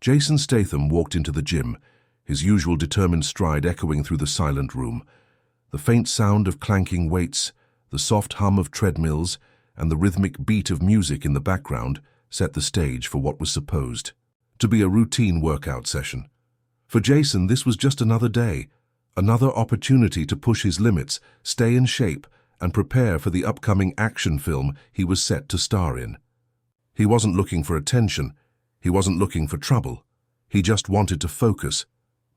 Jason Statham walked into the gym, his usual determined stride echoing through the silent room. The faint sound of clanking weights, the soft hum of treadmills, and the rhythmic beat of music in the background set the stage for what was supposed to be a routine workout session. For Jason, this was just another day, another opportunity to push his limits, stay in shape, and prepare for the upcoming action film he was set to star in. He wasn't looking for attention, he wasn't looking for trouble. He just wanted to focus.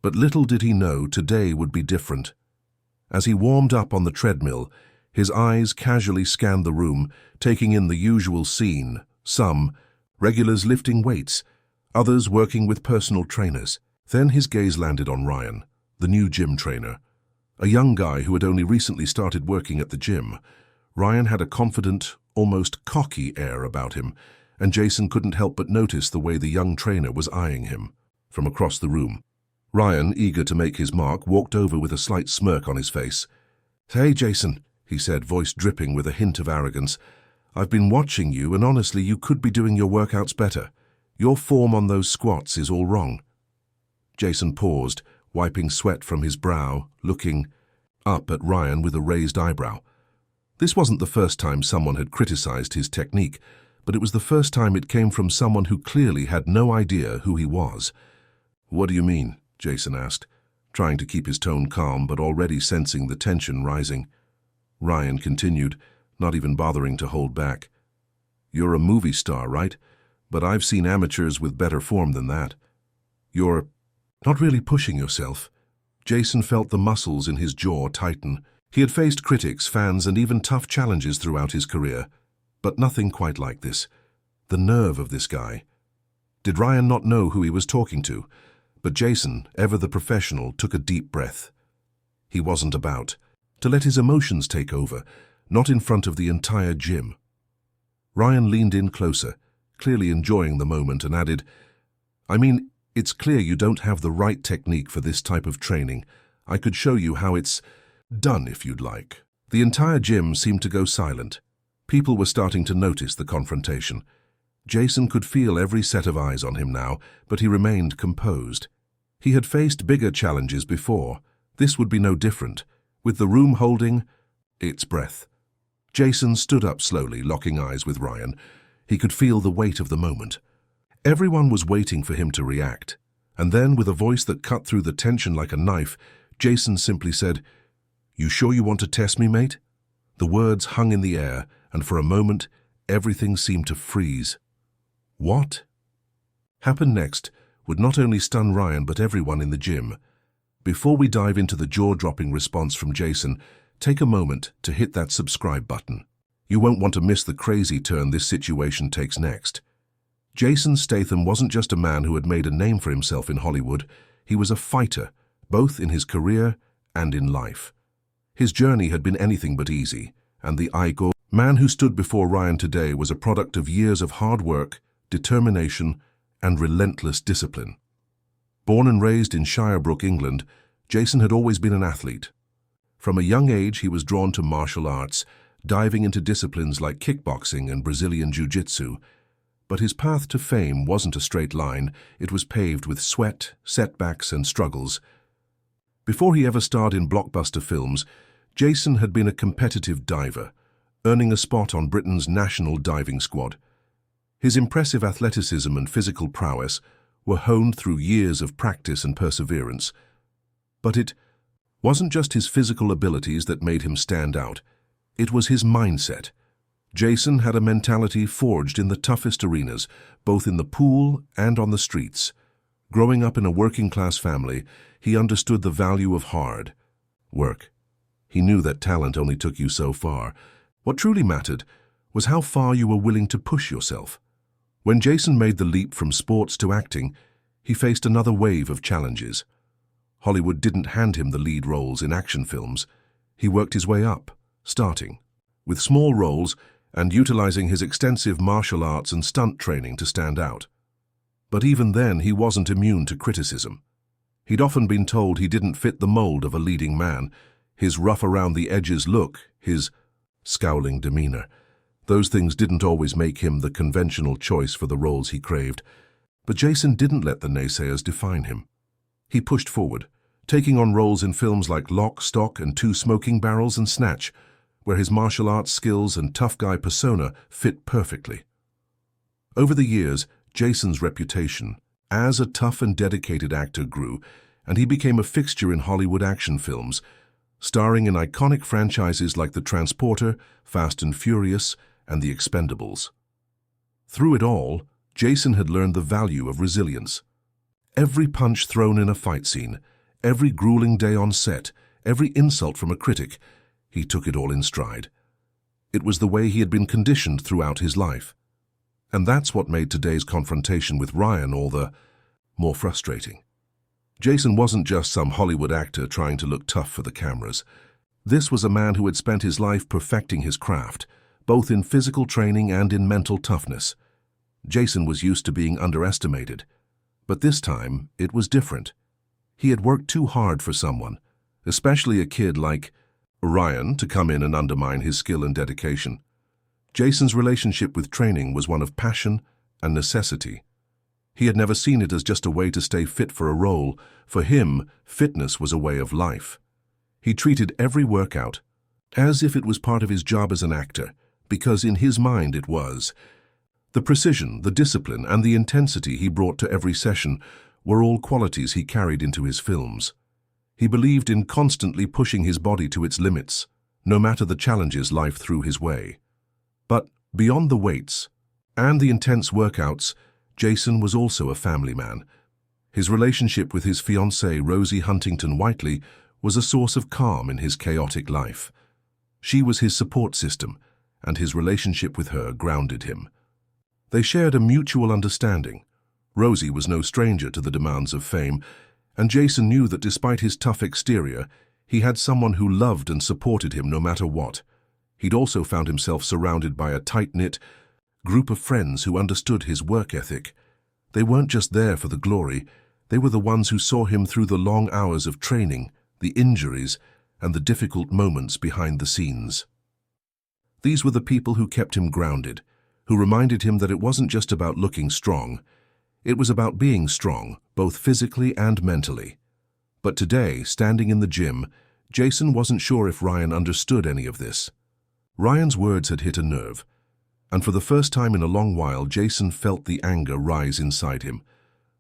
But little did he know today would be different. As he warmed up on the treadmill, his eyes casually scanned the room, taking in the usual scene, some regulars lifting weights, others working with personal trainers. Then his gaze landed on Ryan, the new gym trainer, a young guy who had only recently started working at the gym. Ryan had a confident, almost cocky air about him, and Jason couldn't help but notice the way the young trainer was eyeing him from across the room. Ryan, eager to make his mark, walked over with a slight smirk on his face. "Hey, Jason," he said, voice dripping with a hint of arrogance. "I've been watching you, and honestly, you could be doing your workouts better. Your form on those squats is all wrong." Jason paused, wiping sweat from his brow, looking up at Ryan with a raised eyebrow. This wasn't the first time someone had criticized his technique, but it was the first time it came from someone who clearly had no idea who he was. "What do you mean?" Jason asked, trying to keep his tone calm but already sensing the tension rising. Ryan continued, not even bothering to hold back. "You're a movie star, right? But I've seen amateurs with better form than that. You're not really pushing yourself." Jason felt the muscles in his jaw tighten. He had faced critics, fans, and even tough challenges throughout his career, but nothing quite like this. The nerve of this guy. Did Ryan not know who he was talking to? But Jason, ever the professional, took a deep breath. He wasn't about to let his emotions take over, not in front of the entire gym. Ryan leaned in closer, clearly enjoying the moment, and added, "I mean, it's clear you don't have the right technique for this type of training. I could show you how it's done if you'd like." The entire gym seemed to go silent. People were starting to notice the confrontation. Jason could feel every set of eyes on him now, but he remained composed. He had faced bigger challenges before. This would be no different, with the room holding its breath. Jason stood up slowly, locking eyes with Ryan. He could feel the weight of the moment. Everyone was waiting for him to react. And then, with a voice that cut through the tension like a knife, Jason simply said, "You sure you want to test me, mate?" The words hung in the air, and for a moment, everything seemed to freeze. What happened next would not only stun Ryan but everyone in the gym. Before we dive into the jaw-dropping response from Jason, take a moment to hit that subscribe button. You won't want to miss the crazy turn this situation takes next. Jason Statham wasn't just a man who had made a name for himself in Hollywood. He was a fighter, both in his career and in life. His journey had been anything but easy, and the man who stood before Ryan today was a product of years of hard work, determination, and relentless discipline. Born and raised in Shirebrook, England, Jason had always been an athlete. From a young age, he was drawn to martial arts, diving into disciplines like kickboxing and Brazilian jiu-jitsu. But his path to fame wasn't a straight line. It was paved with sweat, setbacks, and struggles. Before he ever starred in blockbuster films, Jason had been a competitive diver, earning a spot on Britain's national diving squad. His impressive athleticism and physical prowess were honed through years of practice and perseverance. But it wasn't just his physical abilities that made him stand out. It was his mindset. Jason had a mentality forged in the toughest arenas, both in the pool and on the streets. Growing up in a working-class family, he understood the value of hard work. He knew that talent only took you so far. What truly mattered was how far you were willing to push yourself. When Jason made the leap from sports to acting, he faced another wave of challenges. Hollywood didn't hand him the lead roles in action films. He worked his way up, starting with small roles and utilizing his extensive martial arts and stunt training to stand out. But even then, he wasn't immune to criticism. He'd often been told he didn't fit the mold of a leading man. His rough-around-the-edges look, his scowling demeanor. Those things didn't always make him the conventional choice for the roles he craved. But Jason didn't let the naysayers define him. He pushed forward, taking on roles in films like Lock, Stock, and Two Smoking Barrels and Snatch, where his martial arts skills and tough guy persona fit perfectly. Over the years, Jason's reputation as a tough and dedicated actor grew, and he became a fixture in Hollywood action films, starring in iconic franchises like The Transporter, Fast and Furious, and The Expendables. Through it all, Jason had learned the value of resilience. Every punch thrown in a fight scene, every grueling day on set, every insult from a critic, he took it all in stride. It was the way he had been conditioned throughout his life. And that's what made today's confrontation with Ryan all the more frustrating. Jason wasn't just some Hollywood actor trying to look tough for the cameras. This was a man who had spent his life perfecting his craft, both in physical training and in mental toughness. Jason was used to being underestimated, but this time it was different. He had worked too hard for someone, especially a kid like Ryan, to come in and undermine his skill and dedication. Jason's relationship with training was one of passion and necessity. He had never seen it as just a way to stay fit for a role. For him, fitness was a way of life. He treated every workout as if it was part of his job as an actor, because in his mind it was. The precision, the discipline, and the intensity he brought to every session were all qualities he carried into his films. He believed in constantly pushing his body to its limits, no matter the challenges life threw his way. But beyond the weights and the intense workouts, Jason was also a family man. His relationship with his fiancée, Rosie Huntington Whiteley, was a source of calm in his chaotic life. She was his support system, and his relationship with her grounded him. They shared a mutual understanding. Rosie was no stranger to the demands of fame, and Jason knew that despite his tough exterior, he had someone who loved and supported him no matter what. He'd also found himself surrounded by a tight-knit group of friends who understood his work ethic. They weren't just there for the glory, they were the ones who saw him through the long hours of training, the injuries, and the difficult moments behind the scenes. These were the people who kept him grounded, who reminded him that it wasn't just about looking strong. It was about being strong, both physically and mentally. But today, standing in the gym, Jason wasn't sure if Ryan understood any of this. Ryan's words had hit a nerve, and for the first time in a long while, Jason felt the anger rise inside him.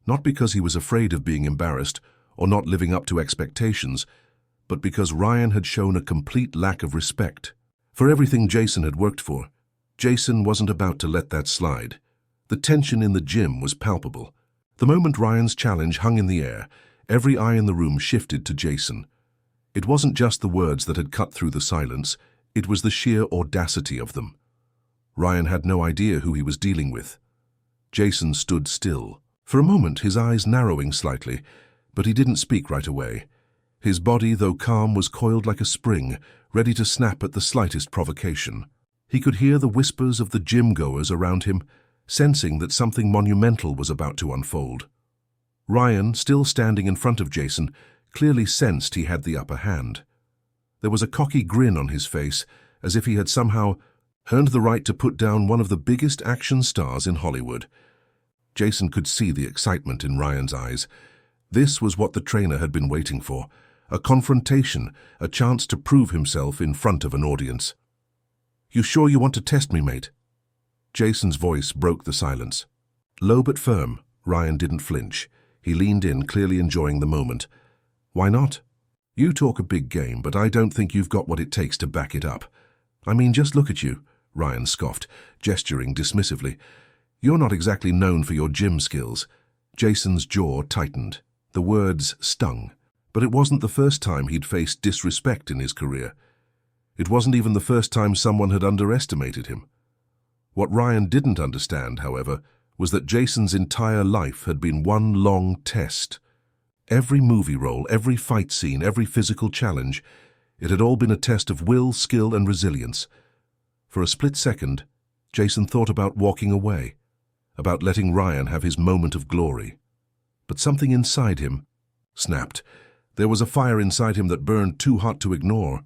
Not because he was afraid of being embarrassed or not living up to expectations, but because Ryan had shown a complete lack of respect for everything Jason had worked for. Jason wasn't about to let that slide. The tension in the gym was palpable. The moment Ryan's challenge hung in the air, every eye in the room shifted to Jason. It wasn't just the words that had cut through the silence, it was the sheer audacity of them. Ryan had no idea who he was dealing with. Jason stood still. For a moment, his eyes narrowing slightly, but he didn't speak right away. His body, though calm, was coiled like a spring, ready to snap at the slightest provocation. He could hear the whispers of the gym-goers around him, sensing that something monumental was about to unfold. Ryan, still standing in front of Jason, clearly sensed he had the upper hand. There was a cocky grin on his face, as if he had somehow earned the right to put down one of the biggest action stars in Hollywood. Jason could see the excitement in Ryan's eyes. This was what the trainer had been waiting for, a confrontation, a chance to prove himself in front of an audience. "You sure you want to test me, mate?" Jason's voice broke the silence. Low but firm, Ryan didn't flinch. He leaned in, clearly enjoying the moment. "Why not? You talk a big game, but I don't think you've got what it takes to back it up. I mean, just look at you," Ryan scoffed, gesturing dismissively. "You're not exactly known for your gym skills." Jason's jaw tightened. The words stung, but it wasn't the first time he'd faced disrespect in his career. It wasn't even the first time someone had underestimated him. What Ryan didn't understand, however, was that Jason's entire life had been one long test. Every movie role, every fight scene, every physical challenge, it had all been a test of will, skill, and resilience. For a split second, Jason thought about walking away, about letting Ryan have his moment of glory. But something inside him snapped. There was a fire inside him that burned too hot to ignore.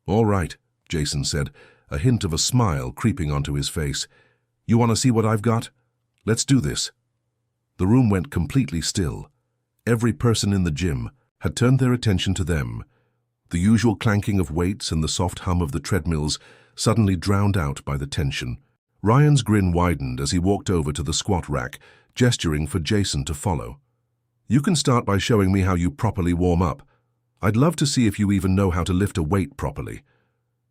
"All right," Jason said, a hint of a smile creeping onto his face. "You want to see what I've got? Let's do this." The room went completely still. Every person in the gym had turned their attention to them. The usual clanking of weights and the soft hum of the treadmills suddenly drowned out by the tension. Ryan's grin widened as he walked over to the squat rack, gesturing for Jason to follow. "You can start by showing me how you properly warm up. I'd love to see if you even know how to lift a weight properly."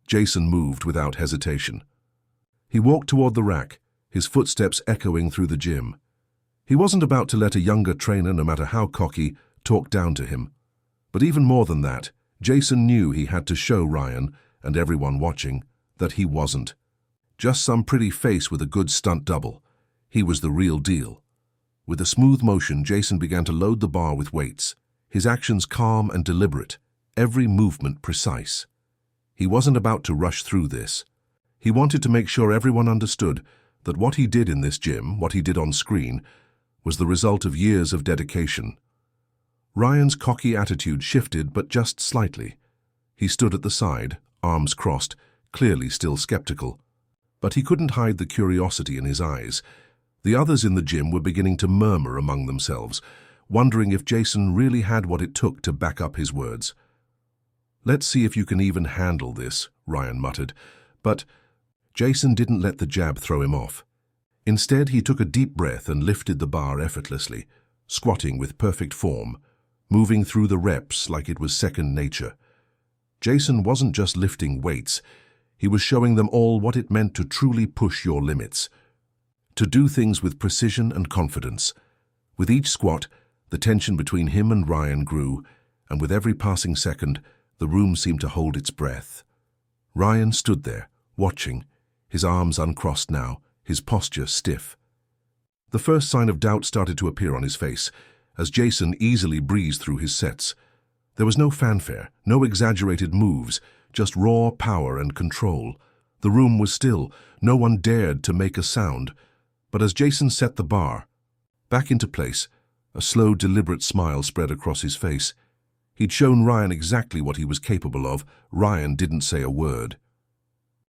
Jason moved without hesitation. He walked toward the rack, his footsteps echoing through the gym. He wasn't about to let a younger trainer, no matter how cocky, talk down to him. But even more than that, Jason knew he had to show Ryan, and everyone watching, that he wasn't just some pretty face with a good stunt double. He was the real deal. With a smooth motion, Jason began to load the bar with weights, his actions calm and deliberate, every movement precise. He wasn't about to rush through this. He wanted to make sure everyone understood that what he did in this gym, what he did on screen, was the result of years of dedication. Ryan's cocky attitude shifted, but just slightly. He stood at the side, arms crossed, clearly still skeptical. But he couldn't hide the curiosity in his eyes. The others in the gym were beginning to murmur among themselves, wondering if Jason really had what it took to back up his words. "Let's see if you can even handle this," Ryan muttered. But Jason didn't let the jab throw him off. Instead, he took a deep breath and lifted the bar effortlessly, squatting with perfect form, moving through the reps like it was second nature. Jason wasn't just lifting weights. He was showing them all what it meant to truly push your limits, to do things with precision and confidence. With each squat, the tension between him and Ryan grew, and with every passing second, the room seemed to hold its breath. Ryan stood there, watching, his arms uncrossed now, his posture stiff. The first sign of doubt started to appear on his face, as Jason easily breezed through his sets. There was no fanfare, no exaggerated moves, just raw power and control. The room was still, no one dared to make a sound. But as Jason set the bar back into place, a slow, deliberate smile spread across his face. He'd shown Ryan exactly what he was capable of. Ryan didn't say a word.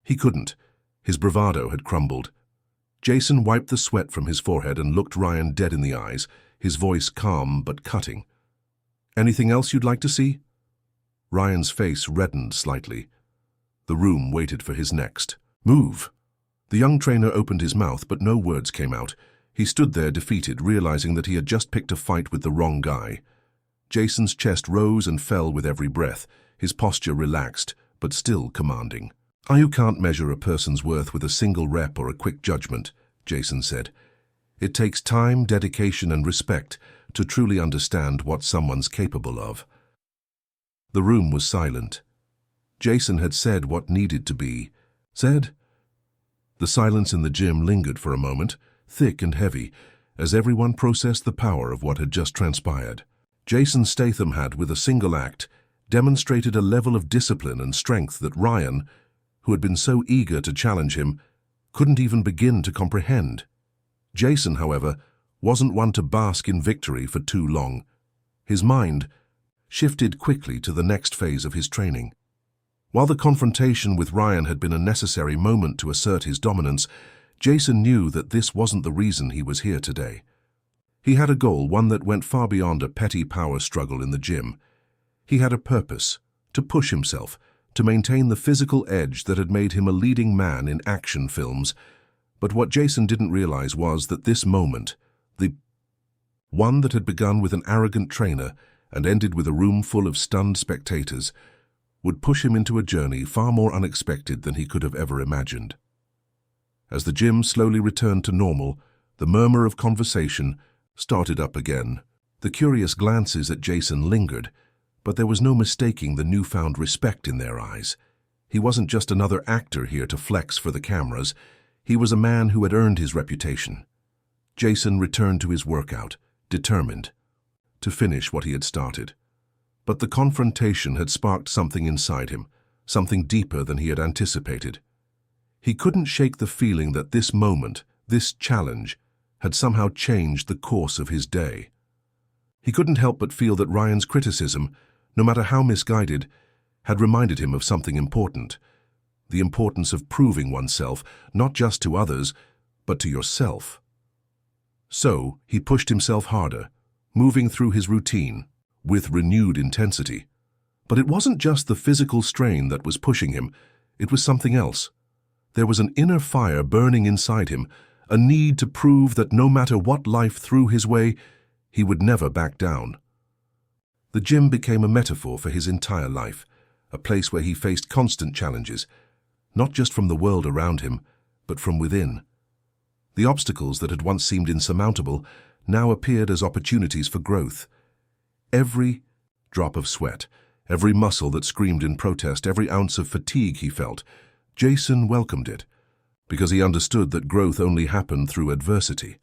He couldn't. His bravado had crumbled. Jason wiped the sweat from his forehead and looked Ryan dead in the eyes, his voice calm but cutting. "Anything else you'd like to see?" Ryan's face reddened slightly. The room waited for his next move. The young trainer opened his mouth, but no words came out. He stood there defeated, realizing that he had just picked a fight with the wrong guy. Jason's chest rose and fell with every breath, his posture relaxed, but still commanding. "You can't measure a person's worth with a single rep or a quick judgment," Jason said. "It takes time, dedication, and respect to truly understand what someone's capable of." The room was silent. Jason had said what needed to be said. The silence in the gym lingered for a moment, thick and heavy, as everyone processed the power of what had just transpired. Jason Statham had, with a single act, demonstrated a level of discipline and strength that Ryan, who had been so eager to challenge him, couldn't even begin to comprehend. Jason, however, wasn't one to bask in victory for too long. His mind shifted quickly to the next phase of his training. While the confrontation with Ryan had been a necessary moment to assert his dominance, Jason knew that this wasn't the reason he was here today. He had a goal, one that went far beyond a petty power struggle in the gym. He had a purpose: to push himself, to maintain the physical edge that had made him a leading man in action films. But what Jason didn't realize was that this moment, the one that had begun with an arrogant trainer and ended with a room full of stunned spectators, would push him into a journey far more unexpected than he could have ever imagined. As the gym slowly returned to normal, the murmur of conversation started up again. The curious glances at Jason lingered, but there was no mistaking the newfound respect in their eyes. He wasn't just another actor here to flex for the cameras. He was a man who had earned his reputation. Jason returned to his workout, determined to finish what he had started. But the confrontation had sparked something inside him, something deeper than he had anticipated. He couldn't shake the feeling that this moment, this challenge, had somehow changed the course of his day. He couldn't help but feel that Ryan's criticism, no matter how misguided, had reminded him of something important: the importance of proving oneself, not just to others, but to yourself. So he pushed himself harder, moving through his routine with renewed intensity. But it wasn't just the physical strain that was pushing him, it was something else. There was an inner fire burning inside him, a need to prove that no matter what life threw his way, he would never back down. The gym became a metaphor for his entire life, a place where he faced constant challenges, not just from the world around him, but from within. The obstacles that had once seemed insurmountable now appeared as opportunities for growth. Every drop of sweat, every muscle that screamed in protest, every ounce of fatigue he felt, Jason welcomed it, because he understood that growth only happened through adversity.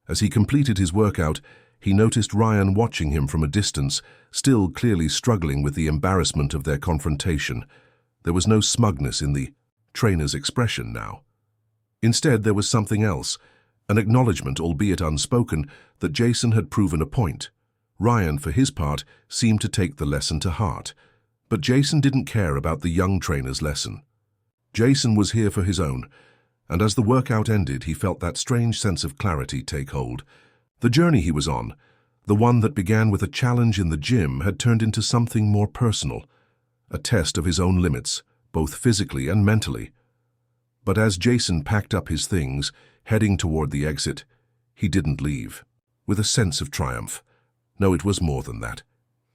As he completed his workout, he noticed Ryan watching him from a distance, still clearly struggling with the embarrassment of their confrontation. There was no smugness in the trainer's expression now. Instead, there was something else, an acknowledgement, albeit unspoken, that Jason had proven a point. Ryan, for his part, seemed to take the lesson to heart. But Jason didn't care about the young trainer's lesson. Jason was here for his own, and as the workout ended, he felt that strange sense of clarity take hold. The journey he was on, the one that began with a challenge in the gym, had turned into something more personal, a test of his own limits, both physically and mentally. But as Jason packed up his things, heading toward the exit, he didn't leave with a sense of triumph. No, it was more than that.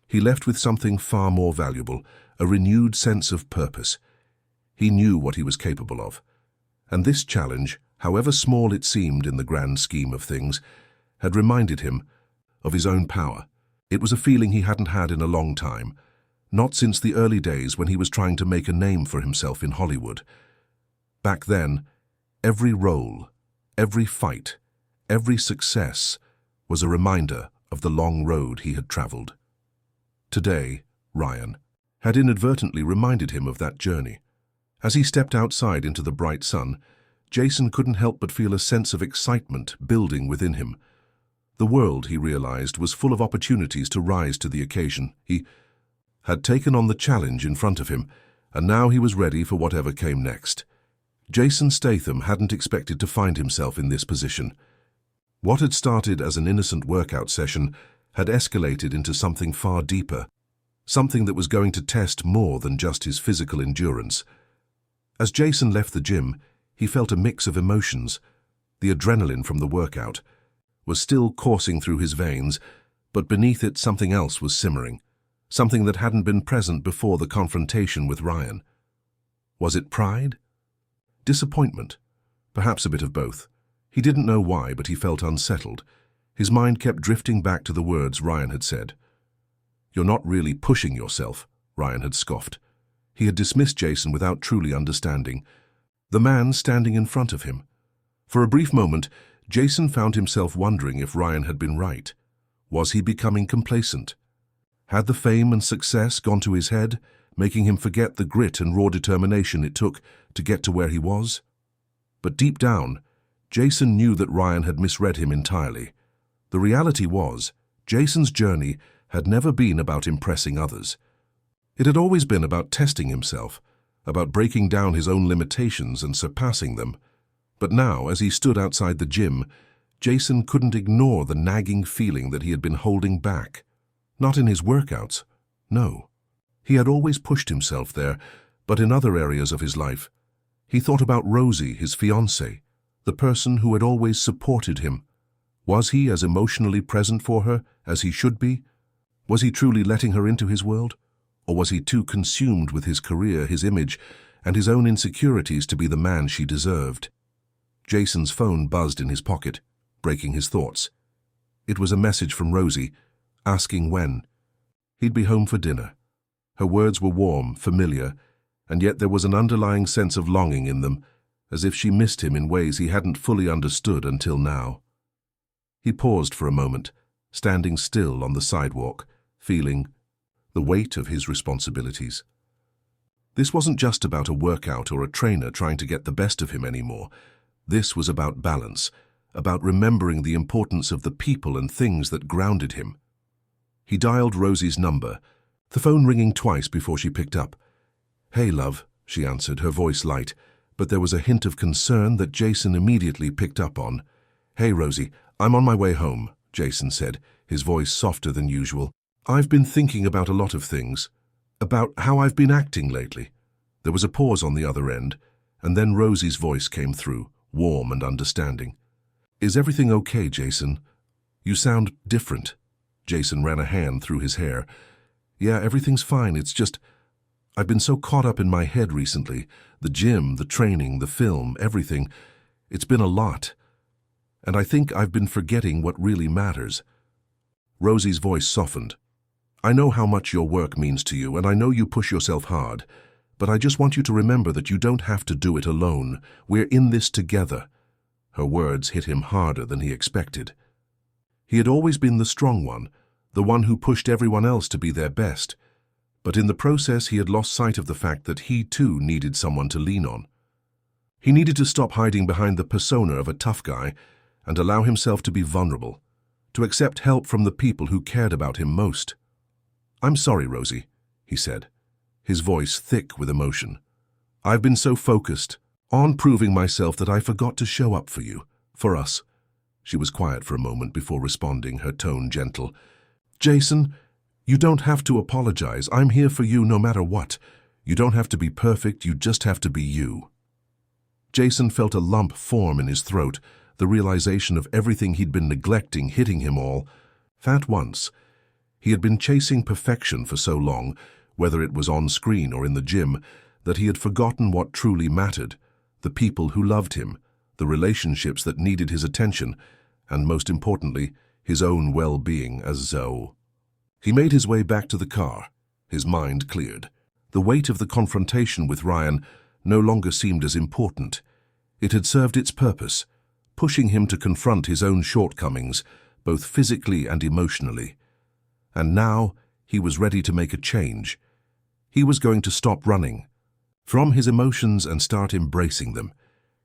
He left with something far more valuable, a renewed sense of purpose. He knew what he was capable of. And this challenge, however small it seemed in the grand scheme of things, had reminded him of his own power. It was a feeling he hadn't had in a long time, not since the early days when he was trying to make a name for himself in Hollywood. Back then, every role, every fight, every success was a reminder of the long road he had traveled. Today, Ryan had inadvertently reminded him of that journey. As he stepped outside into the bright sun, Jason couldn't help but feel a sense of excitement building within him. The world, he realized, was full of opportunities to rise to the occasion. He had taken on the challenge in front of him, and now he was ready for whatever came next. Jason Statham hadn't expected to find himself in this position. What had started as an innocent workout session had escalated into something far deeper, something that was going to test more than just his physical endurance. As Jason left the gym, he felt a mix of emotions. The adrenaline from the workout was still coursing through his veins, but beneath it something else was simmering, something that hadn't been present before the confrontation with Ryan. Was it pride? Disappointment? Perhaps a bit of both. He didn't know why, but he felt unsettled. His mind kept drifting back to the words Ryan had said. "You're not really pushing yourself," Ryan had scoffed. He had dismissed Jason without truly understanding the man standing in front of him. For a brief moment, Jason found himself wondering if Ryan had been right. Was he becoming complacent? Had the fame and success gone to his head, making him forget the grit and raw determination it took to get to where he was? But deep down, Jason knew that Ryan had misread him entirely. The reality was, Jason's journey had never been about impressing others. It had always been about testing himself, about breaking down his own limitations and surpassing them. But now, as he stood outside the gym, Jason couldn't ignore the nagging feeling that he had been holding back. Not in his workouts, no. He had always pushed himself there, but in other areas of his life. He thought about Rosie, his fiancée, the person who had always supported him. Was he as emotionally present for her as he should be? Was he truly letting her into his world? Or was he too consumed with his career, his image, and his own insecurities to be the man she deserved? Jason's phone buzzed in his pocket, breaking his thoughts. It was a message from Rosie, asking when. He'd be home for dinner. Her words were warm, familiar, and yet there was an underlying sense of longing in them, as if she missed him in ways he hadn't fully understood until now. He paused for a moment, standing still on the sidewalk, feeling the weight of his responsibilities. This wasn't just about a workout or a trainer trying to get the best of him anymore. This was about balance, about remembering the importance of the people and things that grounded him. He dialed Rosie's number, the phone ringing twice before she picked up. "Hey, love," she answered, her voice light, but there was a hint of concern that Jason immediately picked up on. "Hey, Rosie, "I'm on my way home," Jason said, his voice softer than usual. "I've been thinking about a lot of things, about how I've been acting lately." There was a pause on the other end, and then Rosie's voice came through, warm and understanding. "Is everything okay, Jason? You sound different." Jason ran a hand through his hair. "Yeah, everything's fine. It's just, I've been so caught up in my head recently. The gym, the training, the film, everything. It's been a lot. And I think I've been forgetting what really matters." Rosie's voice softened. "I know how much your work means to you, and I know you push yourself hard. But I just want you to remember that you don't have to do it alone. We're in this together." Her words hit him harder than he expected. He had always been the strong one, the one who pushed everyone else to be their best. But in the process, he had lost sight of the fact that he too needed someone to lean on. He needed to stop hiding behind the persona of a tough guy and allow himself to be vulnerable, to accept help from the people who cared about him most. "I'm sorry, Rosie," he said, his voice thick with emotion. "I've been so focused on proving myself that I forgot to show up for you, for us." She was quiet for a moment before responding, her tone gentle. "Jason, you don't have to apologize. I'm here for you no matter what. You don't have to be perfect, you just have to be you." Jason felt a lump form in his throat, the realization of everything he'd been neglecting hitting him all at once. He had been chasing perfection for so long, whether it was on screen or in the gym, that he had forgotten what truly mattered, the people who loved him, the relationships that needed his attention, and most importantly, his own well-being as Zoe. He made his way back to the car, his mind cleared. The weight of the confrontation with Ryan no longer seemed as important. It had served its purpose, pushing him to confront his own shortcomings, both physically and emotionally. And now he was ready to make a change. He was going to stop running from his emotions and start embracing them.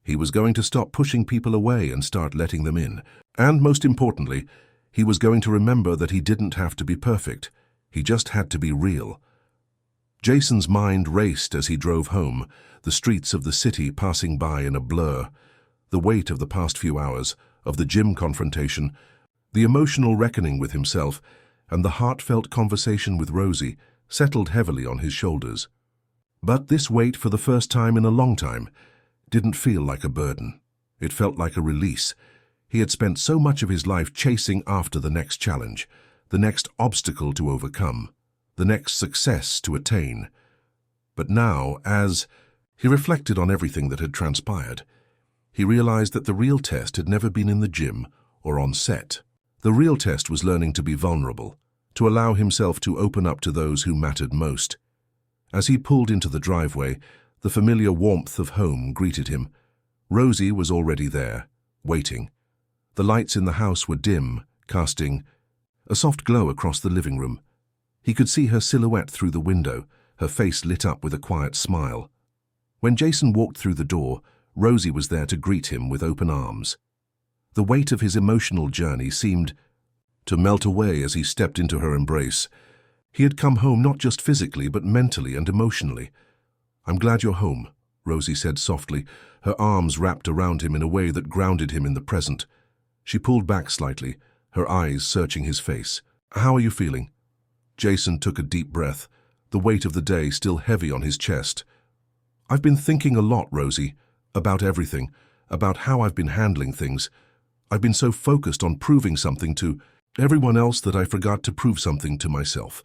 He was going to stop pushing people away and start letting them in. And most importantly, he was going to remember that he didn't have to be perfect. He just had to be real. Jason's mind raced as he drove home, the streets of the city passing by in a blur. The weight of the past few hours, of the gym confrontation, the emotional reckoning with himself, and the heartfelt conversation with Rosie settled heavily on his shoulders. But this weight, for the first time in a long time, didn't feel like a burden. It felt like a release. He had spent so much of his life chasing after the next challenge, the next obstacle to overcome, the next success to attain. But now, as he reflected on everything that had transpired, he realized that the real test had never been in the gym or on set. The real test was learning to be vulnerable, to allow himself to open up to those who mattered most. As he pulled into the driveway, the familiar warmth of home greeted him. Rosie was already there, waiting. The lights in the house were dim, casting a soft glow across the living room. He could see her silhouette through the window, her face lit up with a quiet smile. When Jason walked through the door, Rosie was there to greet him with open arms. The weight of his emotional journey seemed to melt away as he stepped into her embrace. He had come home not just physically, but mentally and emotionally. "I'm glad you're home," Rosie said softly, her arms wrapped around him in a way that grounded him in the present. She pulled back slightly, her eyes searching his face. "How are you feeling?" Jason took a deep breath, the weight of the day still heavy on his chest. "I've been thinking a lot, Rosie, about everything, about how I've been handling things. I've been so focused on proving something to everyone else that I forgot to prove something to myself.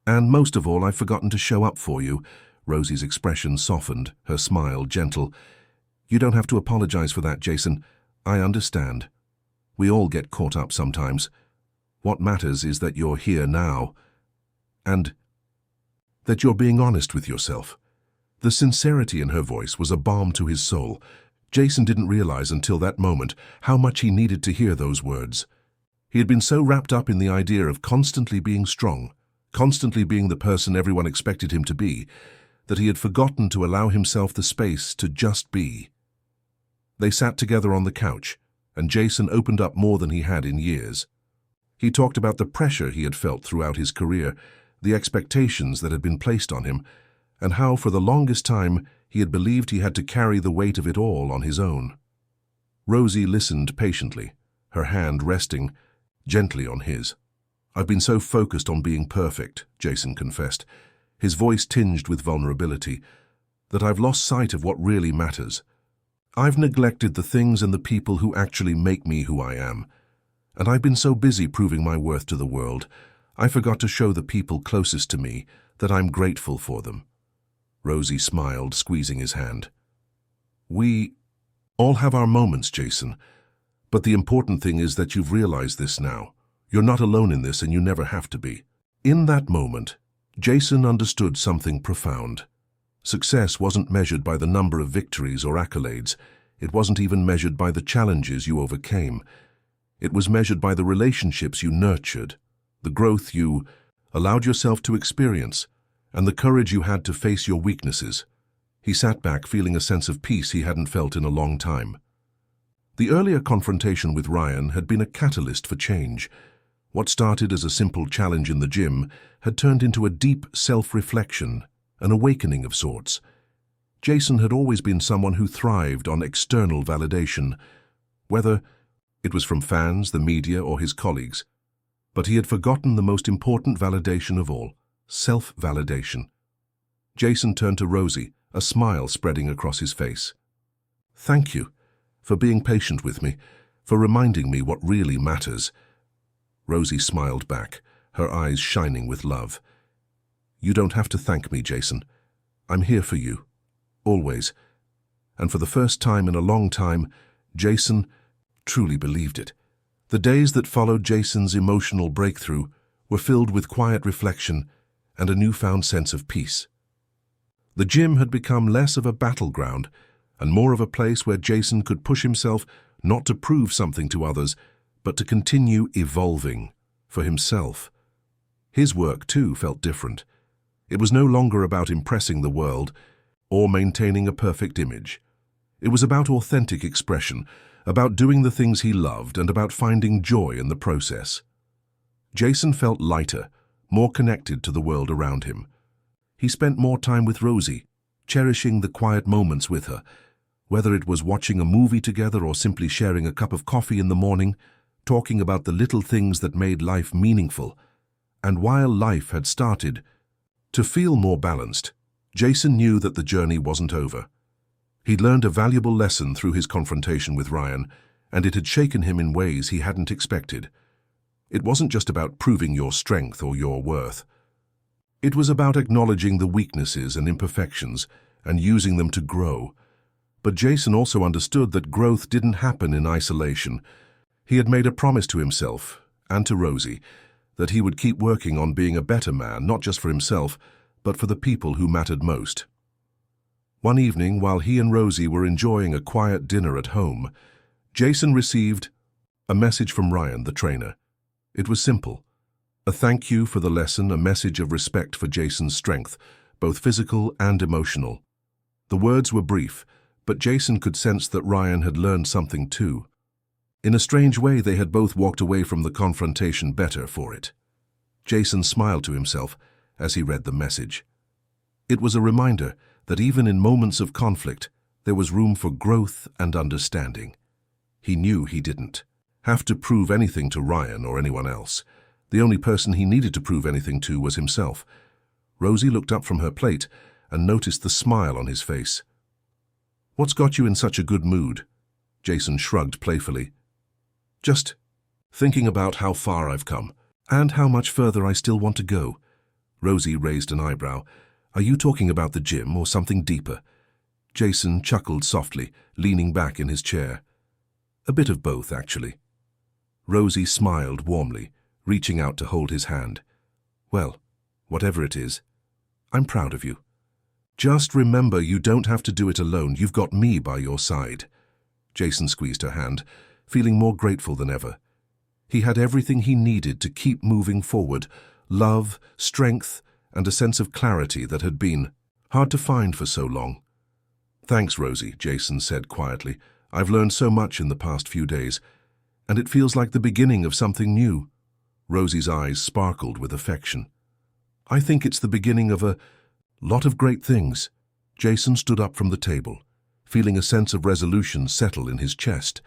And most of all, I've forgotten to show up for you." Rosie's expression softened, her smile gentle. "You don't have to apologize for that, Jason. I understand. We all get caught up sometimes. What matters is that you're here now, and that you're being honest with yourself." The sincerity in her voice was a balm to his soul. Jason didn't realize until that moment how much he needed to hear those words. He had been so wrapped up in the idea of constantly being strong, constantly being the person everyone expected him to be, that he had forgotten to allow himself the space to just be. They sat together on the couch, and Jason opened up more than he had in years. He talked about the pressure he had felt throughout his career, the expectations that had been placed on him, and how for the longest time he had believed he had to carry the weight of it all on his own. Rosie listened patiently, her hand resting gently on his. "I've been so focused on being perfect," Jason confessed, his voice tinged with vulnerability, "that I've lost sight of what really matters. I've neglected the things and the people who actually make me who I am. And I've been so busy proving my worth to the world, I forgot to show the people closest to me that I'm grateful for them." Rosie smiled, squeezing his hand. "We all have our moments, Jason, but the important thing is that you've realized this now. You're not alone in this, and you never have to be." In that moment, Jason understood something profound. Success wasn't measured by the number of victories or accolades. It wasn't even measured by the challenges you overcame. It was measured by the relationships you nurtured, the growth you allowed yourself to experience, and the courage you had to face your weaknesses. He sat back, feeling a sense of peace he hadn't felt in a long time. The earlier confrontation with Ryan had been a catalyst for change. What started as a simple challenge in the gym had turned into a deep self-reflection, an awakening of sorts. Jason had always been someone who thrived on external validation, whether it was from fans, the media, or his colleagues. But he had forgotten the most important validation of all, self-validation. Jason turned to Rosie, a smile spreading across his face. "Thank you for being patient with me, for reminding me what really matters." Rosie smiled back, her eyes shining with love. "You don't have to thank me, Jason. I'm here for you, always." And for the first time in a long time, Jason truly believed it. The days that followed Jason's emotional breakthrough were filled with quiet reflection and a newfound sense of peace. The gym had become less of a battleground and more of a place where Jason could push himself not to prove something to others, but to continue evolving for himself. His work, too, felt different. It was no longer about impressing the world or maintaining a perfect image. It was about authentic expression, about doing the things he loved, and about finding joy in the process. Jason felt lighter, more connected to the world around him. He spent more time with Rosie, cherishing the quiet moments with her, whether it was watching a movie together or simply sharing a cup of coffee in the morning, talking about the little things that made life meaningful. And while life had started to feel more balanced, Jason knew that the journey wasn't over. He'd learned a valuable lesson through his confrontation with Ryan, and it had shaken him in ways he hadn't expected. It wasn't just about proving your strength or your worth. It was about acknowledging the weaknesses and imperfections and using them to grow. But Jason also understood that growth didn't happen in isolation. He had made a promise to himself and to Rosie that he would keep working on being a better man, not just for himself, but for the people who mattered most. One evening, while he and Rosie were enjoying a quiet dinner at home, Jason received a message from Ryan, the trainer. It was simple. A thank you for the lesson, a message of respect for Jason's strength, both physical and emotional. The words were brief, but Jason could sense that Ryan had learned something too. In a strange way, they had both walked away from the confrontation better for it. Jason smiled to himself as he read the message. It was a reminder that even in moments of conflict, there was room for growth and understanding. He knew he didn't have to prove anything to Ryan or anyone else. The only person he needed to prove anything to was himself. Rosie looked up from her plate and noticed the smile on his face. "What's got you in such a good mood?" Jason shrugged playfully. "Just thinking about how far I've come, and how much further I still want to go." Rosie raised an eyebrow. "Are you talking about the gym or something deeper?" Jason chuckled softly, leaning back in his chair. "A bit of both, actually." Rosie smiled warmly, reaching out to hold his hand. "Well, whatever it is, I'm proud of you. Just remember, you don't have to do it alone. You've got me by your side." Jason squeezed her hand, feeling more grateful than ever. He had everything he needed to keep moving forward: love, strength, and a sense of clarity that had been hard to find for so long. "Thanks, Rosie," Jason said quietly. "I've learned so much in the past few days, and it feels like the beginning of something new." Rosie's eyes sparkled with affection. "I think it's the beginning of a lot of great things." Jason stood up from the table, feeling a sense of resolution settle in his chest.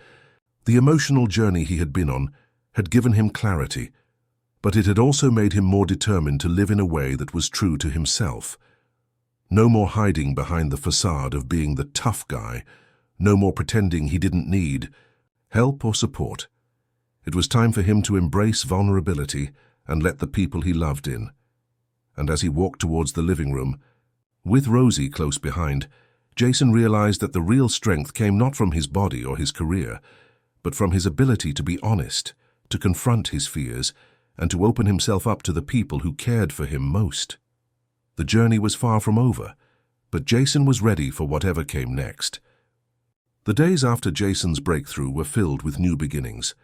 The emotional journey he had been on had given him clarity, but it had also made him more determined to live in a way that was true to himself. No more hiding behind the facade of being the tough guy, no more pretending he didn't need help or support. It was time for him to embrace vulnerability and let the people he loved in. And as he walked towards the living room, with Rosie close behind, Jason realized that the real strength came not from his body or his career, but from his ability to be honest, to confront his fears, and to open himself up to the people who cared for him most. The journey was far from over, but Jason was ready for whatever came next. The days after Jason's breakthrough were filled with new beginnings.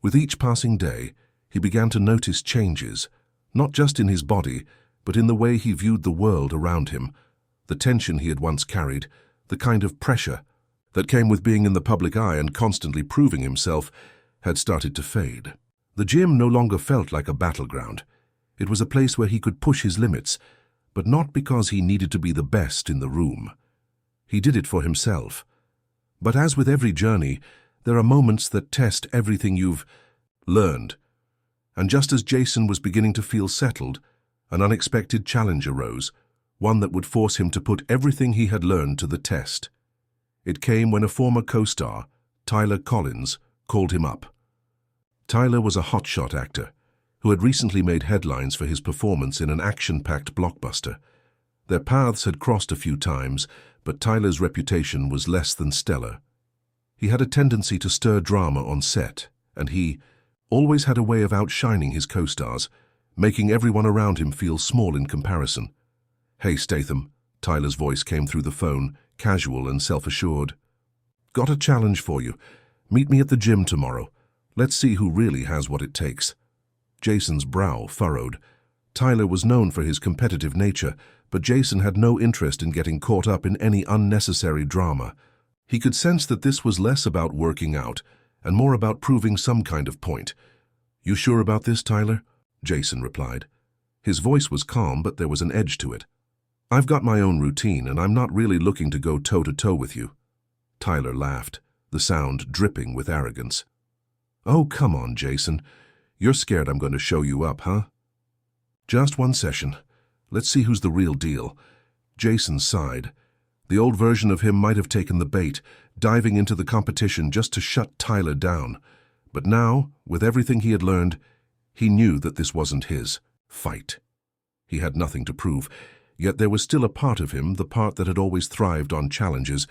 With each passing day, he began to notice changes, not just in his body, but in the way he viewed the world around him. The tension he had once carried, the kind of pressure that came with being in the public eye and constantly proving himself, had started to fade. The gym no longer felt like a battleground. It was a place where he could push his limits, but not because he needed to be the best in the room. He did it for himself. But as with every journey, there are moments that test everything you've learned. And just as Jason was beginning to feel settled, an unexpected challenge arose, one that would force him to put everything he had learned to the test. It came when a former co-star, Tyler Collins, called him up. Tyler was a hotshot actor who had recently made headlines for his performance in an action-packed blockbuster. Their paths had crossed a few times, but Tyler's reputation was less than stellar. He had a tendency to stir drama on set, and he always had a way of outshining his co-stars, making everyone around him feel small in comparison. "Hey, Statham," Tyler's voice came through the phone, casual and self-assured. "Got a challenge for you. Meet me at the gym tomorrow. Let's see who really has what it takes." Jason's brow furrowed. Tyler was known for his competitive nature, but Jason had no interest in getting caught up in any unnecessary drama. He could sense that this was less about working out and more about proving some kind of point. "You sure about this, Tyler?" Jason replied. His voice was calm, but there was an edge to it. "I've got my own routine, and I'm not really looking to go toe-to-toe with you." Tyler laughed, the sound dripping with arrogance. "Oh, come on, Jason. You're scared I'm going to show you up, huh?" "Just one session. Let's see who's the real deal." Jason sighed. The old version of him might have taken the bait, diving into the competition just to shut Tyler down. But now, with everything he had learned, he knew that this wasn't his fight. He had nothing to prove, yet there was still a part of him, the part that had always thrived on challenges,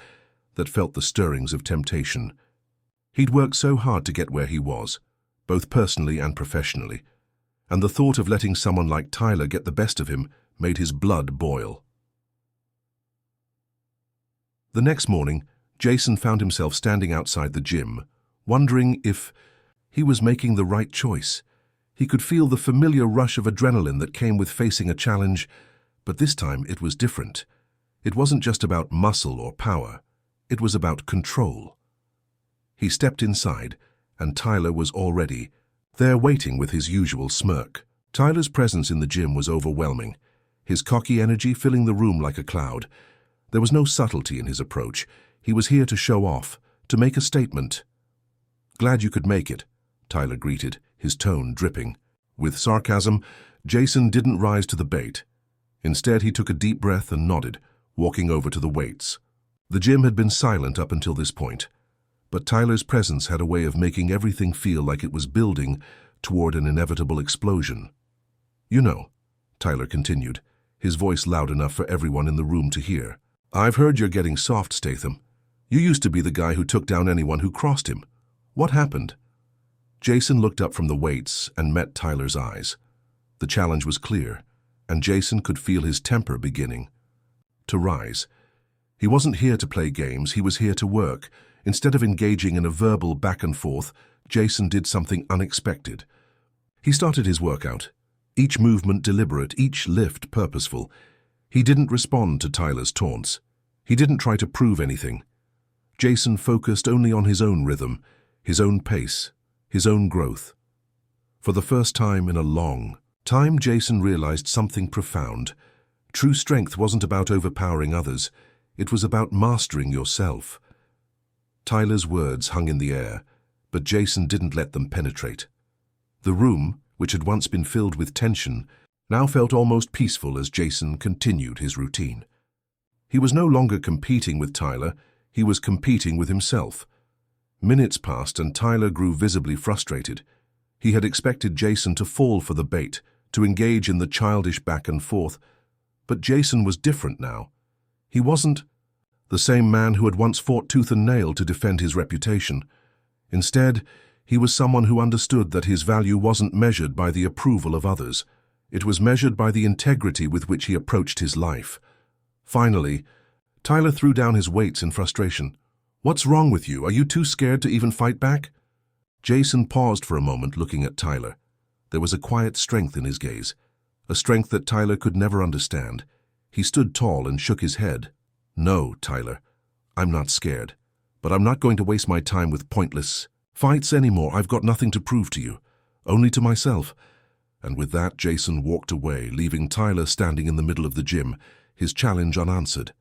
that felt the stirrings of temptation. He'd worked so hard to get where he was, both personally and professionally, and the thought of letting someone like Tyler get the best of him made his blood boil. The next morning, Jason found himself standing outside the gym, wondering if he was making the right choice. He could feel the familiar rush of adrenaline that came with facing a challenge, but this time it was different. It wasn't just about muscle or power. It was about control. He stepped inside, and Tyler was already there waiting with his usual smirk. Tyler's presence in the gym was overwhelming, his cocky energy filling the room like a cloud. There was no subtlety in his approach. He was here to show off, to make a statement. "Glad you could make it," Tyler greeted, his tone dripping. With sarcasm, Jason didn't rise to the bait. Instead, he took a deep breath and nodded, walking over to the weights. The gym had been silent up until this point, but Tyler's presence had a way of making everything feel like it was building toward an inevitable explosion. "You know," Tyler continued, his voice loud enough for everyone in the room to hear, "I've heard you're getting soft, Statham. You used to be the guy who took down anyone who crossed him. What happened?" Jason looked up from the weights and met Tyler's eyes. The challenge was clear, and Jason could feel his temper beginning to rise. He wasn't here to play games, he was here to work. Instead of engaging in a verbal back and forth, Jason did something unexpected. He started his workout, each movement deliberate, each lift purposeful. He didn't respond to Tyler's taunts. He didn't try to prove anything. Jason focused only on his own rhythm, his own pace, his own growth. For the first time in a long time, Jason realized something profound. True strength wasn't about overpowering others. It was about mastering yourself. Tyler's words hung in the air, but Jason didn't let them penetrate. The room, which had once been filled with tension, now felt almost peaceful as Jason continued his routine. He was no longer competing with Tyler, he was competing with himself. Minutes passed and Tyler grew visibly frustrated. He had expected Jason to fall for the bait, to engage in the childish back and forth, but Jason was different now. He wasn't the same man who had once fought tooth and nail to defend his reputation. Instead, he was someone who understood that his value wasn't measured by the approval of others. It was measured by the integrity with which he approached his life. Finally, Tyler threw down his weights in frustration. "What's wrong with you? Are you too scared to even fight back?" Jason paused for a moment, looking at Tyler. There was a quiet strength in his gaze, a strength that Tyler could never understand. He stood tall and shook his head. "No, Tyler, I'm not scared, but I'm not going to waste my time with pointless fights anymore. I've got nothing to prove to you, only to myself." And with that, Jason walked away, leaving Tyler standing in the middle of the gym, his challenge unanswered.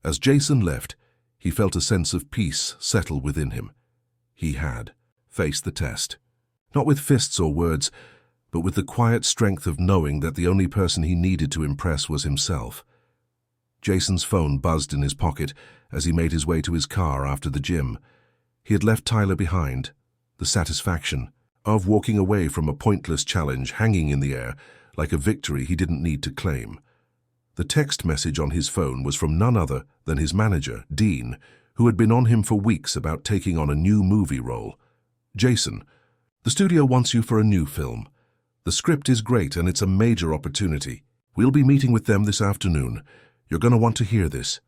As Jason left, he felt a sense of peace settle within him. He had faced the test, not with fists or words, but with the quiet strength of knowing that the only person he needed to impress was himself. Jason's phone buzzed in his pocket as he made his way to his car after the gym. He had left Tyler behind, the satisfaction of walking away from a pointless challenge hanging in the air like a victory he didn't need to claim. The text message on his phone was from none other than his manager, Dean, who had been on him for weeks about taking on a new movie role. "Jason, the studio wants you for a new film. The script is great and it's a major opportunity. We'll be meeting with them this afternoon. You're going to want to hear this."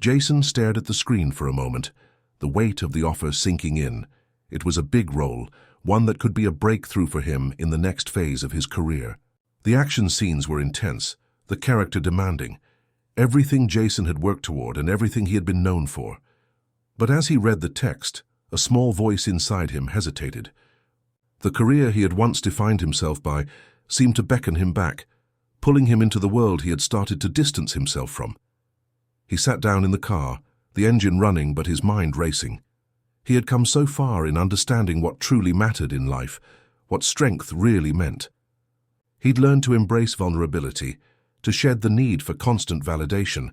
Jason stared at the screen for a moment, the weight of the offer sinking in. It was a big role, one that could be a breakthrough for him in the next phase of his career. The action scenes were intense, the character demanding, everything Jason had worked toward and everything he had been known for. But as he read the text, a small voice inside him hesitated. The career he had once defined himself by seemed to beckon him back, pulling him into the world he had started to distance himself from. He sat down in the car, the engine running but his mind racing. He had come so far in understanding what truly mattered in life, what strength really meant. He'd learned to embrace vulnerability, to shed the need for constant validation,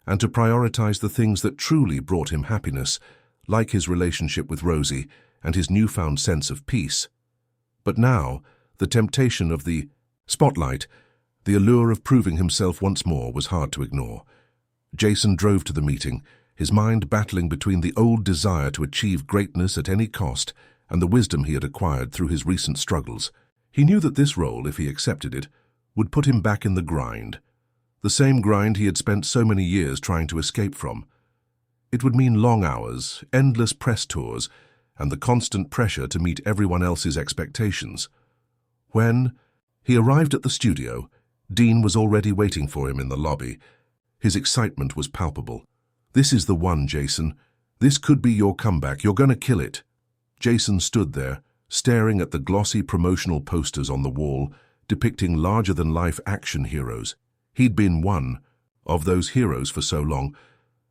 and to prioritize the things that truly brought him happiness, like his relationship with Rosie and his newfound sense of peace. But now, the temptation of the spotlight, the allure of proving himself once more, was hard to ignore. Jason drove to the meeting, his mind battling between the old desire to achieve greatness at any cost and the wisdom he had acquired through his recent struggles. He knew that this role, if he accepted it, would put him back in the grind, the same grind he had spent so many years trying to escape from. It would mean long hours, endless press tours, and the constant pressure to meet everyone else's expectations. When he arrived at the studio, Dean was already waiting for him in the lobby. His excitement was palpable. "This is the one, Jason. This could be your comeback. You're going to kill it." Jason stood there, staring at the glossy promotional posters on the wall, depicting larger-than-life action heroes. He'd been one of those heroes for so long,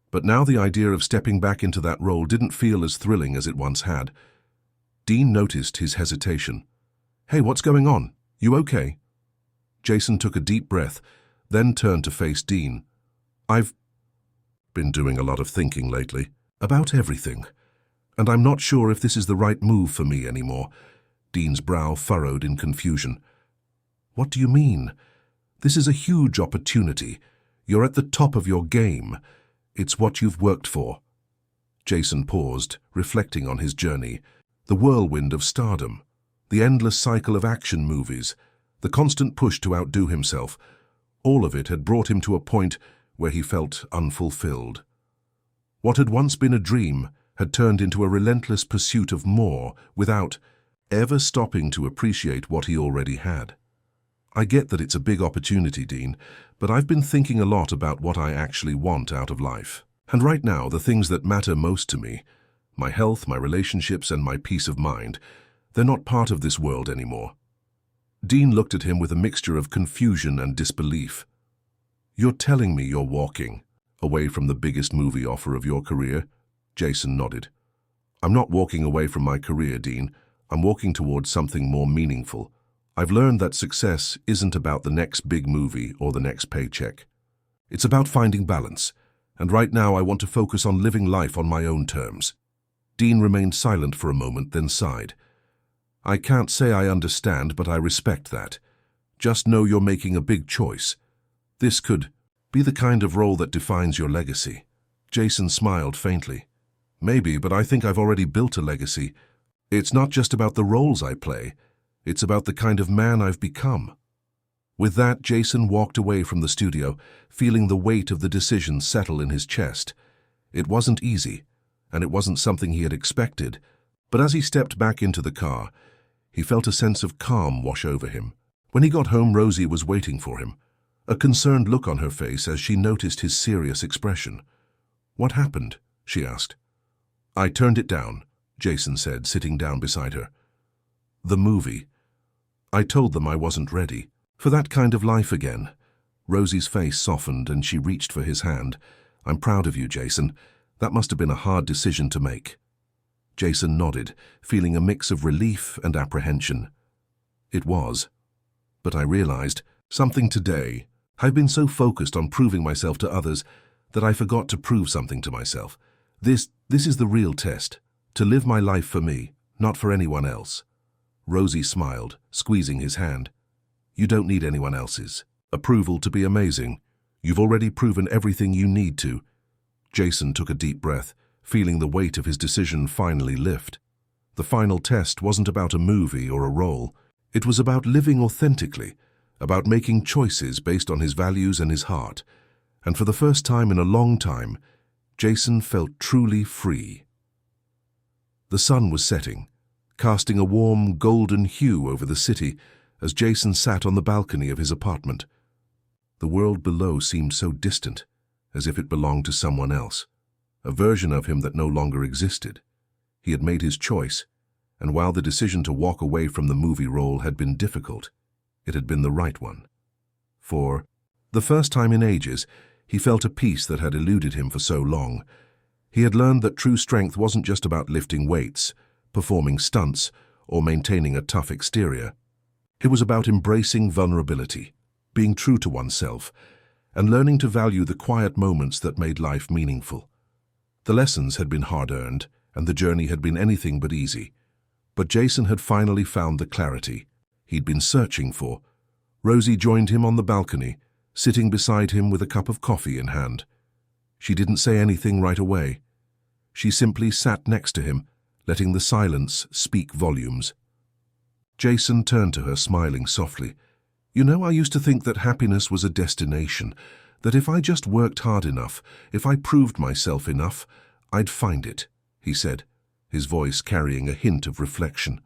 but now the idea of stepping back into that role didn't feel as thrilling as it once had. Dean noticed his hesitation. "Hey, what's going on? You okay?" Jason took a deep breath, then turned to face Dean. "I've been doing a lot of thinking lately, about everything, and I'm not sure if this is the right move for me anymore." Dean's brow furrowed in confusion. "What do you mean? This is a huge opportunity. You're at the top of your game. It's what you've worked for." Jason paused, reflecting on his journey, the whirlwind of stardom, the endless cycle of action movies, the constant push to outdo himself. All of it had brought him to a point where he felt unfulfilled. What had once been a dream had turned into a relentless pursuit of more without ever stopping to appreciate what he already had. "I get that it's a big opportunity, Dean, but I've been thinking a lot about what I actually want out of life. And right now, the things that matter most to me, my health, my relationships, and my peace of mind, they're not part of this world anymore." Dean looked at him with a mixture of confusion and disbelief. "You're telling me you're walking away from the biggest movie offer of your career?" Jason nodded. I'm not walking away from my career, Dean. I'm walking towards something more meaningful. I've learned that success isn't about the next big movie or the next paycheck. It's about finding balance, and right now I want to focus on living life on my own terms. Dean remained silent for a moment, then sighed. I can't say I understand, but I respect that. Just know you're making a big choice. This could be the kind of role that defines your legacy. Jason smiled faintly. Maybe, but I think I've already built a legacy. It's not just about the roles I play. It's about the kind of man I've become. With that, Jason walked away from the studio, feeling the weight of the decision settle in his chest. It wasn't easy, and it wasn't something he had expected, but as he stepped back into the car, he felt a sense of calm wash over him. When he got home, Rosie was waiting for him, a concerned look on her face as she noticed his serious expression. "What happened?" she asked. "I turned it down," Jason said, sitting down beside her. "The movie. I told them I wasn't ready for that kind of life again." Rosie's face softened and she reached for his hand. "I'm proud of you, Jason. That must have been a hard decision to make." Jason nodded, feeling a mix of relief and apprehension. "It was. But I realized something today. I've been so focused on proving myself to others that I forgot to prove something to myself. This is the real test. To live my life for me, not for anyone else." Rosie smiled, squeezing his hand. "You don't need anyone else's approval to be amazing. You've already proven everything you need to." Jason took a deep breath, feeling the weight of his decision finally lift. The final test wasn't about a movie or a role. It was about living authentically, about making choices based on his values and his heart. And for the first time in a long time, Jason felt truly free. The sun was setting, casting a warm, golden hue over the city as Jason sat on the balcony of his apartment. The world below seemed so distant, as if it belonged to someone else, a version of him that no longer existed. He had made his choice, and while the decision to walk away from the movie role had been difficult, it had been the right one. For the first time in ages, he felt a peace that had eluded him for so long. He had learned that true strength wasn't just about lifting weights, performing stunts, or maintaining a tough exterior. It was about embracing vulnerability, being true to oneself, and learning to value the quiet moments that made life meaningful. The lessons had been hard-earned, and the journey had been anything but easy. But Jason had finally found the clarity he'd been searching for. Rosie joined him on the balcony, sitting beside him with a cup of coffee in hand. She didn't say anything right away. She simply sat next to him, letting the silence speak volumes. Jason turned to her, smiling softly. "You know, I used to think that happiness was a destination, that if I just worked hard enough, if I proved myself enough, I'd find it," he said, his voice carrying a hint of reflection.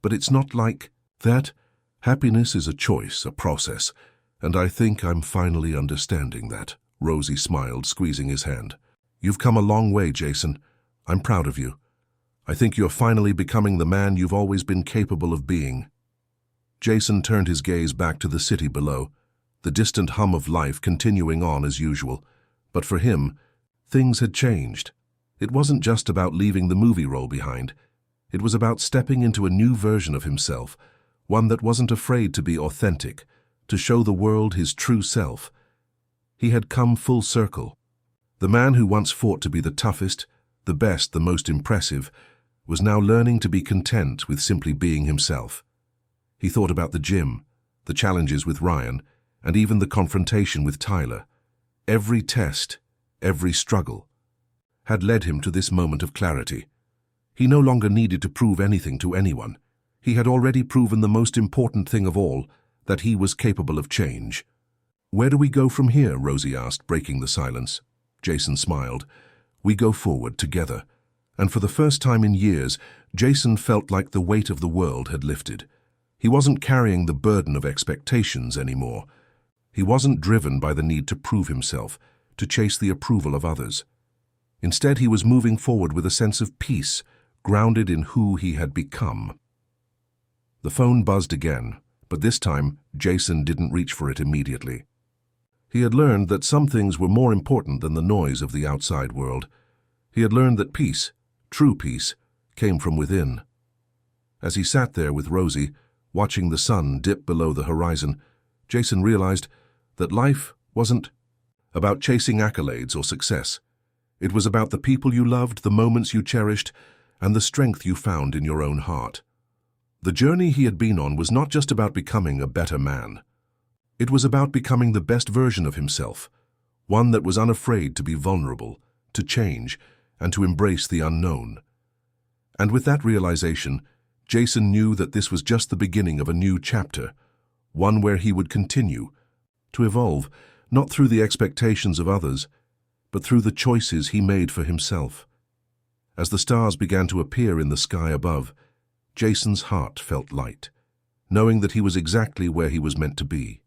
"But it's not like that. Happiness is a choice, a process, and I think I'm finally understanding that." Rosie smiled, squeezing his hand. "You've come a long way, Jason. I'm proud of you. I think you're finally becoming the man you've always been capable of being." Jason turned his gaze back to the city below, the distant hum of life continuing on as usual. But for him, things had changed. It wasn't just about leaving the movie role behind. It was about stepping into a new version of himself, one that wasn't afraid to be authentic, to show the world his true self. He had come full circle. The man who once fought to be the toughest, the best, the most impressive, was now learning to be content with simply being himself. He thought about the gym, the challenges with Ryan, and even the confrontation with Tyler. Every test, every struggle, had led him to this moment of clarity. He no longer needed to prove anything to anyone. He had already proven the most important thing of all, that he was capable of change. "Where do we go from here?" Rosie asked, breaking the silence. Jason smiled. "We go forward together." And for the first time in years, Jason felt like the weight of the world had lifted. He wasn't carrying the burden of expectations anymore. He wasn't driven by the need to prove himself, to chase the approval of others. Instead, he was moving forward with a sense of peace, grounded in who he had become. The phone buzzed again, but this time Jason didn't reach for it immediately. He had learned that some things were more important than the noise of the outside world. He had learned that peace, True peace came from within. As he sat there with Rosie, watching the sun dip below the horizon, Jason realized that life wasn't about chasing accolades or success. It was about the people you loved, the moments you cherished, and the strength you found in your own heart. The journey he had been on was not just about becoming a better man. It was about becoming the best version of himself, one that was unafraid to be vulnerable, to change, and to embrace the unknown. And with that realization, Jason knew that this was just the beginning of a new chapter, one where he would continue to evolve, not through the expectations of others, but through the choices he made for himself. As the stars began to appear in the sky above, Jason's heart felt light, knowing that he was exactly where he was meant to be.